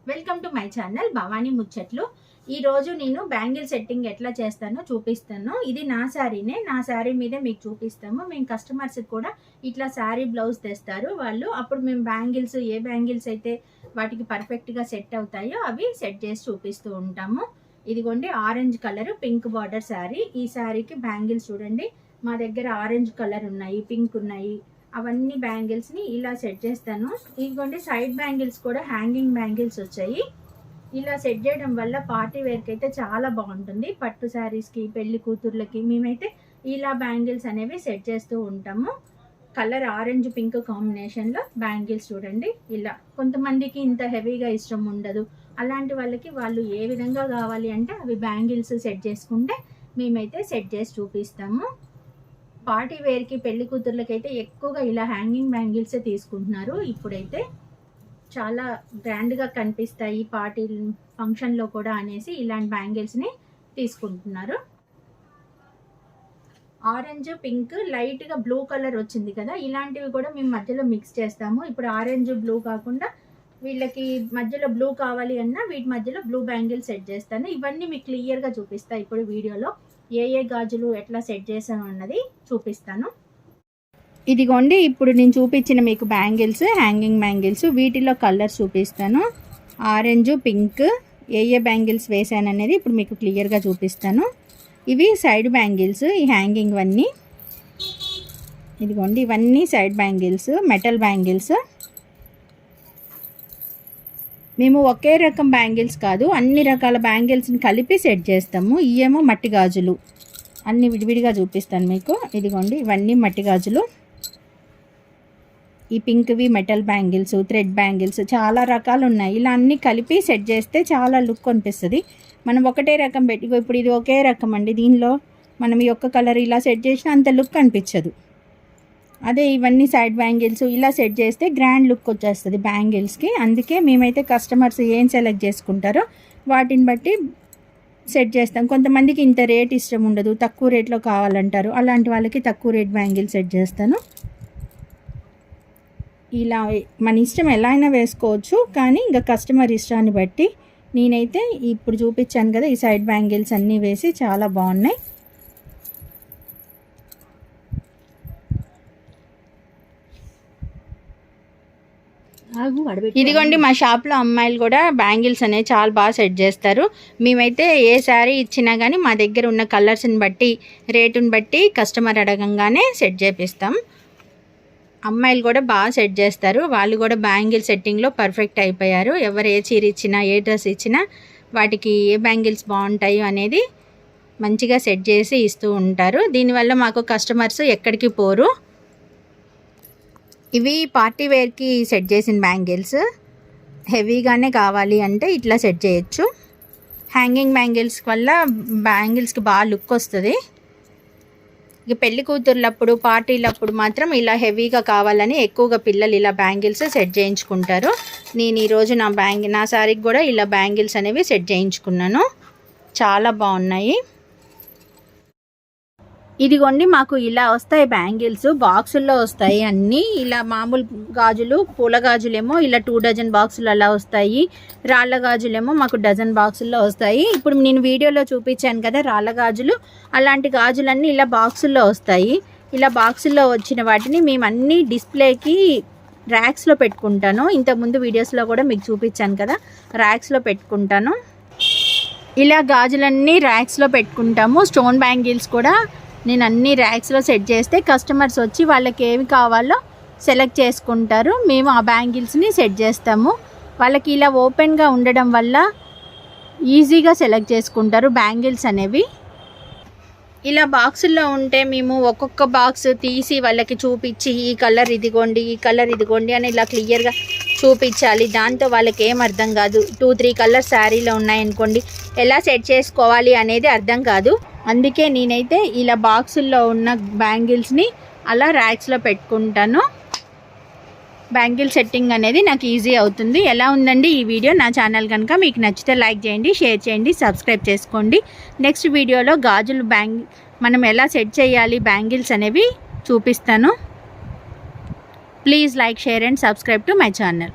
Welcome to my channel Bhavani ముచ్చట్లు. ఈ రోజు నేను బ్యాంగిల్ సెట్టింగ్ ఎట్లా చేస్తానో చూపిస్తాను. ఇది నా శారీనే, నా శారీ మీదే మీకు చూపిస్తాము. మేము కస్టమర్స్ కూడా ఇట్లా శారీ బ్లౌజ్ తెస్తారు వాళ్ళు. అప్పుడు మేము బ్యాంగిల్స్ ఏ బ్యాంగిల్స్ అయితే వాటికి పర్ఫెక్ట్గా సెట్ అవుతాయో అవి సెట్ చేసి చూపిస్తూ ఉంటాము. ఇదిగోండి orange colour pink border sari. ఈ శారీకి బ్యాంగిల్స్ చూడండి, మా దగ్గర ఆరెంజ్ కలర్ ఉన్నాయి, పింక్ ఉన్నాయి. అవన్నీ బ్యాంగిల్స్ని ఇలా సెట్ చేస్తాను. ఇదిగోండి సైడ్ బ్యాంగిల్స్ కూడా హ్యాంగింగ్ బ్యాంగిల్స్ వచ్చాయి. ఇలా సెట్ చేయడం వల్ల పార్టీ వేర్కి అయితే చాలా బాగుంటుంది. పట్టు శారీస్కి, పెళ్లి కూతుర్లకి మేమైతే ఇలా బ్యాంగిల్స్ అనేవి సెట్ చేస్తూ ఉంటాము. కలర్ ఆరెంజ్ పింక్ కాంబినేషన్లో బ్యాంగిల్స్ చూడండి. ఇలా కొంతమందికి ఇంత హెవీగా ఇష్టం ఉండదు, అలాంటి వాళ్ళకి వాళ్ళు ఏ విధంగా కావాలి అంటే అవి బ్యాంగిల్స్ సెట్ చేసుకుంటే మేమైతే సెట్ చేసి చూపిస్తాము. పార్టీ వేర్కి, పెళ్లి కూతుర్లకి అయితే ఎక్కువగా ఇలా హ్యాంగింగ్ బ్యాంగిల్సే తీసుకుంటున్నారు. ఇప్పుడైతే చాలా గ్రాండ్గా కనిపిస్తాయి పార్టీ ఫంక్షన్లో కూడా అనేసి ఇలాంటి బ్యాంగిల్స్ని తీసుకుంటున్నారు. ఆరెంజ్ పింక్ లైట్గా బ్లూ కలర్ వచ్చింది కదా, ఇలాంటివి కూడా మేము మధ్యలో మిక్స్ చేస్తాము. ఇప్పుడు ఆరెంజ్ బ్లూ కాకుండా వీళ్ళకి మధ్యలో బ్లూ కావాలి అన్నా వీటి మధ్యలో బ్లూ బ్యాంగిల్ సెట్ చేస్తాను. ఇవన్నీ మీకు క్లియర్గా చూపిస్తాను ఇప్పుడు వీడియోలో. ఏ గాజులు ఎట్లా సెట్ చేసాను అన్నది చూపిస్తాను. ఇదిగోండి ఇప్పుడు నేను చూపించిన మీకు బ్యాంగిల్స్, హ్యాంగింగ్ బ్యాంగిల్స్, వీటిలో కలర్స్ చూపిస్తాను. ఆరెంజ్ పింక్ ఏ బ్యాంగిల్స్ వేసాను అనేది ఇప్పుడు మీకు క్లియర్గా చూపిస్తాను. ఇవి సైడ్ బ్యాంగిల్స్, ఈ హ్యాంగింగ్ అన్నీ. ఇదిగోండి ఇవన్నీ సైడ్ బ్యాంగిల్స్, మెటల్ బ్యాంగిల్స్. మేము ఒకే రకం బ్యాంగిల్స్ కాదు, అన్ని రకాల బ్యాంగిల్స్ని కలిపి సెట్ చేస్తాము. ఇవేమో మట్టి గాజులు, అన్ని విడివిడిగా చూపిస్తాను మీకు. ఇదిగోండి ఇవన్నీ మట్టి గాజులు. ఈ పింక్వి మెటల్ బ్యాంగిల్స్, థ్రెడ్ బ్యాంగిల్స్, చాలా రకాలు ఉన్నాయి. ఇలా అన్నీ కలిపి సెట్ చేస్తే చాలా లుక్ అనిపిస్తుంది. మనం ఒకటే రకం పెట్టి, ఇప్పుడు ఇది ఒకే రకం అండి, దీనిలో మనం ఈ ఒక్క కలర్ ఇలా సెట్ చేసినా అంత లుక్ అనిపించదు. అదే ఇవన్నీ సైడ్ బ్యాంగిల్స్ ఇలా సెట్ చేస్తే గ్రాండ్ లుక్ వచ్చేస్తుంది బ్యాంగిల్స్కి. అందుకే మేమైతే కస్టమర్స్ ఏం సెలెక్ట్ చేసుకుంటారో వాటిని బట్టి సెట్ చేస్తాం. కొంతమందికి ఇంత రేట్ ఇష్టం ఉండదు, తక్కువ రేట్లో కావాలంటారు. అలాంటి వాళ్ళకి తక్కువ రేట్ బ్యాంగిల్ సెట్ చేస్తాను. ఇలా మన ఇష్టం ఎలా అయినా వేసుకోవచ్చు, కానీ ఇంకా కస్టమర్ ఇష్టాన్ని బట్టి. నేనైతే ఇప్పుడు చూపించాను కదా ఈ సైడ్ బ్యాంగిల్స్ అన్నీ వేసి చాలా బాగున్నాయి. ఇదిగోండి మా షాప్లో అమ్మాయిలు కూడా బ్యాంగిల్స్ అనేవి చాలా బాగా సెట్ చేస్తారు. మేమైతే ఏ శారీ ఇచ్చినా కానీ మా దగ్గర ఉన్న కలర్స్ని బట్టి, రేటుని బట్టి కస్టమర్ అడగంగానే సెట్ చేపిస్తాం. అమ్మాయిలు కూడా బాగా సెట్ చేస్తారు. వాళ్ళు కూడా బ్యాంగిల్ సెట్టింగ్లో పర్ఫెక్ట్ అయిపోయారు. ఎవరు ఏ చీర ఇచ్చినా, ఏ డ్రెస్ ఇచ్చినా వాటికి ఏ బ్యాంగిల్స్ బాగుంటాయో అనేది మంచిగా సెట్ చేసి ఇస్తూ ఉంటారు. దీనివల్ల మాకు కస్టమర్స్ ఎక్కడికి పోరు. ఇవి పార్టీ వేర్కి సెట్ చేసిన బ్యాంగిల్స్. హెవీగానే కావాలి అంటే ఇట్లా సెట్ చేయొచ్చు. హ్యాంగింగ్ బ్యాంగిల్స్ వల్ల బ్యాంగిల్స్కి బాగా లుక్ వస్తుంది. ఇక పెళ్లి కూతుర్లప్పుడు, పార్టీలప్పుడు మాత్రం ఇలా హెవీగా కావాలని ఎక్కువగా పిల్లలు ఇలా బ్యాంగిల్స్ సెట్ చేయించుకుంటారు. నేను ఈరోజు నా శారీకి కూడా ఇలా బ్యాంగిల్స్ అనేవి సెట్ చేయించుకున్నాను. చాలా బాగున్నాయి. ఇదిగోండి మాకు ఇలా వస్తాయి బ్యాంగిల్స్, బాక్సుల్లో వస్తాయి అన్నీ. ఇలా మామూలు గాజులు, పూల గాజులేమో ఇలా 2 డజన్ బాక్సులు అలా వస్తాయి. రాళ్ళ గాజులేమో మాకు డజన్ బాక్సుల్లో వస్తాయి. ఇప్పుడు నేను వీడియోలో చూపించాను కదా రాళ్ళ గాజులు, అలాంటి గాజులన్నీ ఇలా బాక్సుల్లో వస్తాయి. ఇలా బాక్సుల్లో వచ్చిన వాటిని మేము అన్నీ డిస్ప్లేకి ర్యాక్స్లో పెట్టుకుంటాను. ఇంతకుముందు వీడియోస్లో కూడా మీకు చూపించాను కదా, ర్యాక్స్లో పెట్టుకుంటాను. ఇలా గాజులన్నీ ర్యాక్స్లో పెట్టుకుంటాము. స్టోన్ బ్యాంగిల్స్ కూడా నేను అన్ని ర్యాక్స్లో సెట్ చేస్తే కస్టమర్స్ వచ్చి వాళ్ళకి ఏవి కావాలో సెలెక్ట్ చేసుకుంటారు. మేము ఆ బ్యాంగిల్స్ని సెట్ చేస్తాము. వాళ్ళకి ఇలా ఓపెన్గా ఉండడం వల్ల ఈజీగా సెలెక్ట్ చేసుకుంటారు బ్యాంగిల్స్ అనేవి. ఇలా బాక్సుల్లో ఉంటే మేము ఒక్కొక్క బాక్స్ తీసి వాళ్ళకి చూపించి ఈ కలర్ ఇదిగోండి, ఈ కలర్ ఇదిగోండి అని ఇలా క్లియర్గా చూపించాలి. దాంతో వాళ్ళకి ఏం అర్థం కాదు. 2-3 కలర్ శారీలో ఉన్నాయనుకోండి, ఎలా సెట్ చేసుకోవాలి అనేది అర్థం కాదు. అందుకే నేనైతే ఇలా బాక్సుల్లో ఉన్న బ్యాంగిల్స్ని అలా ర్యాక్స్లో పెట్టుకుంటాను. బ్యాంగిల్ సెట్టింగ్ అనేది నాకు ఈజీ అవుతుంది. ఎలా ఉందండి ఈ వీడియో? నా ఛానల్ కనుక మీకు నచ్చితే లైక్ చేయండి, షేర్ చేయండి, సబ్స్క్రైబ్ చేసుకోండి. నెక్స్ట్ వీడియోలో గాజులు మనం ఎలా సెట్ చేయాలి బ్యాంగిల్స్ అనేవి చూపిస్తాను. Please like, share and subscribe to my channel.